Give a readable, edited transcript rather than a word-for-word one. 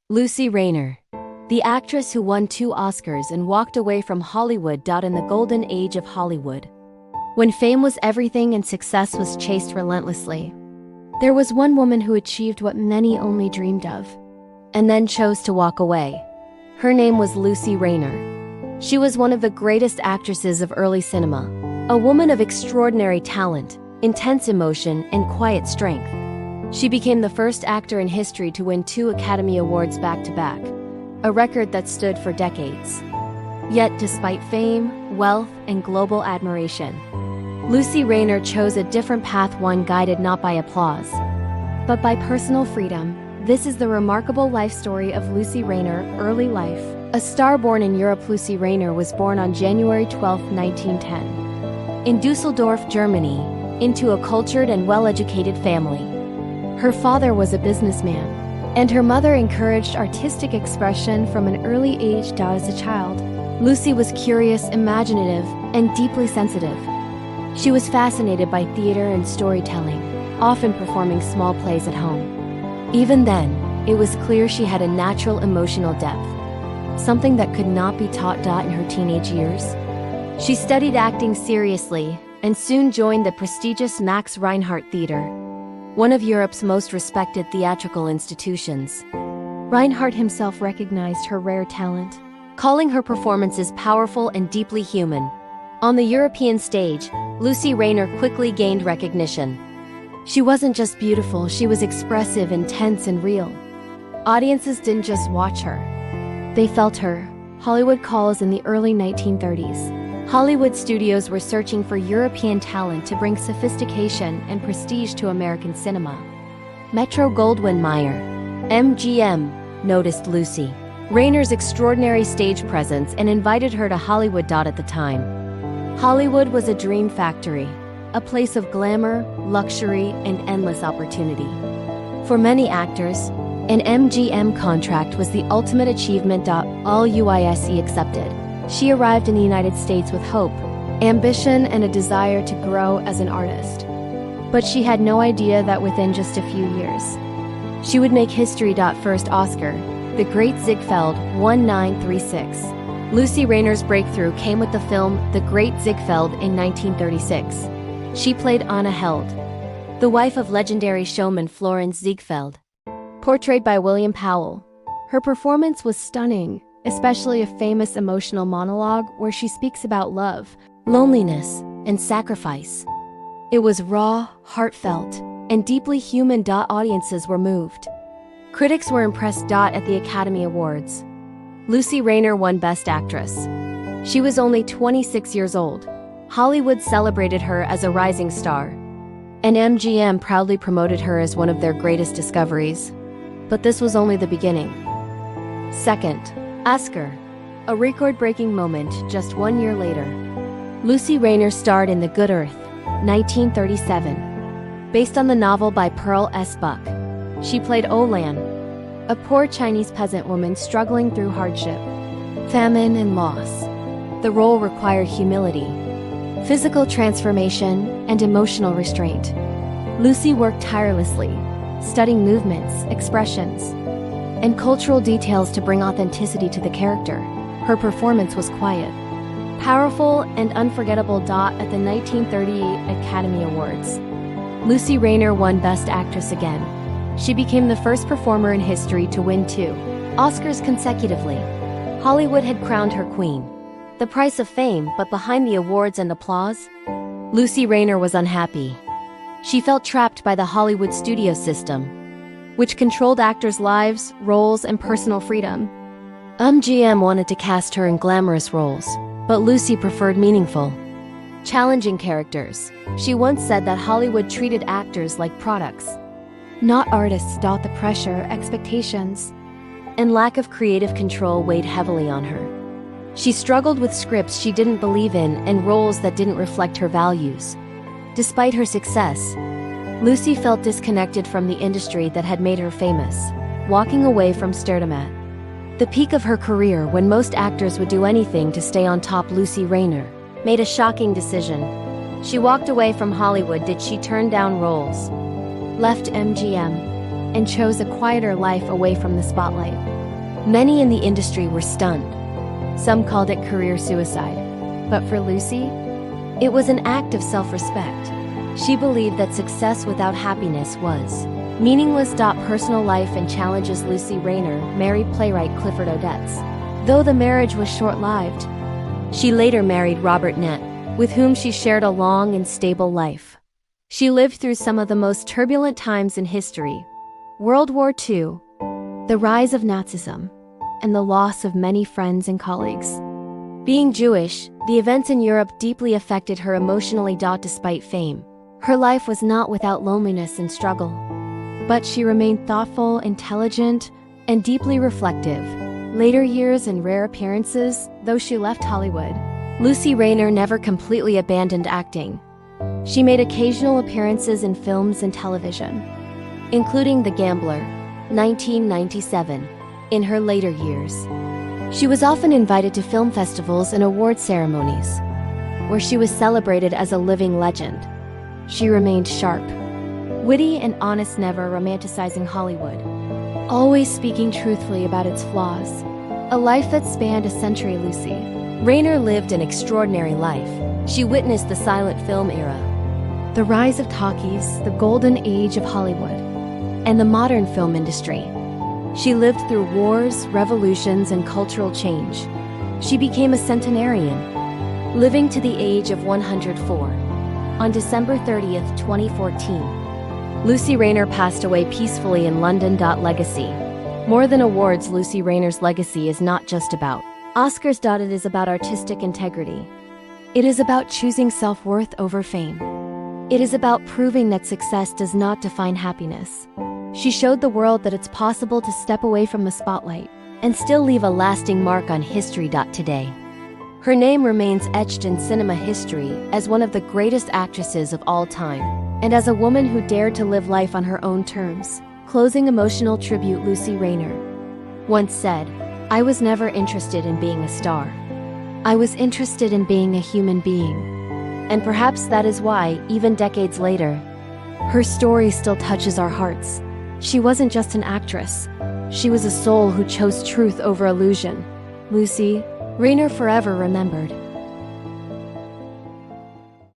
Luise Rainer, the actress who won 2 Oscars and walked away from Hollywood. In the golden age of Hollywood, when fame was everything and success was chased relentlessly, there was one woman who achieved what many only dreamed of, and then chose to walk away. Her name was Luise Rainer. She was one of the greatest actresses of early cinema, a woman of extraordinary talent, intense emotion, and quiet strength. She became the first actor in history to win 2 Academy Awards back-to-back, a record that stood for decades. Yet, despite fame, wealth, and global admiration, Luise Rainer chose a different path, one guided not by applause, but by personal freedom. This is the remarkable life story of Luise Rainer. Early life. A star born in Europe, Luise Rainer was born on January 12, 1910, in Düsseldorf, Germany, into a cultured and well-educated family. Her father was a businessman, and her mother encouraged artistic expression from an early age. As a child, Luise was curious, imaginative, and deeply sensitive. She was fascinated by theater and storytelling, often performing small plays at home. Even then, it was clear she had a natural emotional depth, something that could not be taught. In her teenage years, she studied acting seriously and soon joined the prestigious Max Reinhardt Theater, one of Europe's most respected theatrical institutions. Reinhardt himself recognized her rare talent, calling her performances powerful and deeply human. On the European stage, Luise Rainer quickly gained recognition. She wasn't just beautiful, she was expressive, intense, and real. Audiences didn't just watch her, they felt her. Hollywood calls. In the early 1930s, Hollywood studios were searching for European talent to bring sophistication and prestige to American cinema. Metro-Goldwyn-Mayer, MGM, noticed Luise Rainer's extraordinary stage presence and invited her to Hollywood. At the time, Hollywood was a dream factory, a place of glamour, luxury, and endless opportunity. For many actors, an MGM contract was the ultimate achievement. All Luise accepted. She arrived in the United States with hope, ambition, and a desire to grow as an artist. But she had no idea that within just a few years, she would make history. First Oscar, the Great Ziegfeld, 1936. Luise Rainer's breakthrough came with the film The Great Ziegfeld in 1936. She played Anna Held, the wife of legendary showman Florenz Ziegfeld, portrayed by William Powell. Her performance was stunning, especially a famous emotional monologue where she speaks about love, loneliness, and sacrifice. It was raw, heartfelt, and deeply human. Audiences were moved. Critics were impressed. At the Academy Awards, Luise Rainer won Best Actress. She was only 26 years old. Hollywood celebrated her as a rising star, and MGM proudly promoted her as one of their greatest discoveries. But this was only the beginning. Second Oscar, a record-breaking moment. Just 1 year later, Luise Rainer starred in The Good Earth, 1937. Based on the novel by Pearl S. Buck, she played Olan, a poor Chinese peasant woman struggling through hardship, famine, and loss. The role required humility, physical transformation, and emotional restraint. Luise worked tirelessly, studying movements, expressions, and cultural details to bring authenticity to the character. Her performance was quiet, powerful, and unforgettable. At the 1938 Academy Awards, Luise Rainer won Best Actress again. She became the first performer in history to win 2 Oscars consecutively. Hollywood had crowned her queen, the price of fame. But behind the awards and applause, Luise Rainer was unhappy. She felt trapped by the Hollywood studio system, which controlled actors' lives, roles, and personal freedom. MGM wanted to cast her in glamorous roles, but Luise preferred meaningful, challenging characters. She once said that Hollywood treated actors like products, not artists. The pressure, expectations, and lack of creative control weighed heavily on her. She struggled with scripts she didn't believe in and roles that didn't reflect her values. Despite her success, Luise felt disconnected from the industry that had made her famous, walking away from stardom at the peak of her career, when most actors would do anything to stay on top. Luise Rainer made a shocking decision. She walked away from Hollywood. She turned down roles, left MGM, and chose a quieter life away from the spotlight. Many in the industry were stunned. Some called it career suicide. But for Lucy, it was an act of self-respect. She believed that success without happiness was meaningless. Personal life and challenges. Luise Rainer married playwright Clifford Odets. Though the marriage was short-lived, she later married Robert Nett, with whom she shared a long and stable life. She lived through some of the most turbulent times in history: World War II, the rise of Nazism, and the loss of many friends and colleagues. Being Jewish, the events in Europe deeply affected her emotionally. Despite fame, her life was not without loneliness and struggle. But she remained thoughtful, intelligent, and deeply reflective. Later years and rare appearances, though she left Hollywood, Luise Rainer never completely abandoned acting. She made occasional appearances in films and television, including The Gambler, 1997, in her later years. She was often invited to film festivals and award ceremonies, where she was celebrated as a living legend. She remained sharp, witty and honest, never romanticizing Hollywood, always speaking truthfully about its flaws. A life that spanned a century. Luise Rainer lived an extraordinary life. She witnessed the silent film era, the rise of talkies, the golden age of Hollywood, and the modern film industry. She lived through wars, revolutions, and cultural change. She became a centenarian, living to the age of 104. On December 30th, 2014, Luise Rainer passed away peacefully in London. Legacy. More than awards, Luise Rainer's legacy is not just about Oscars. It is about artistic integrity. It is about choosing self-worth over fame. It is about proving that success does not define happiness. She showed the world that it's possible to step away from the spotlight and still leave a lasting mark on history. Today, her name remains etched in cinema history as one of the greatest actresses of all time, and as a woman who dared to live life on her own terms. Closing emotional tribute. Luise Rainer once said, "I was never interested in being a star. I was interested in being a human being." And perhaps that is why, even decades later, her story still touches our hearts. She wasn't just an actress. She was a soul who chose truth over illusion. Luise Rainer forever remembered.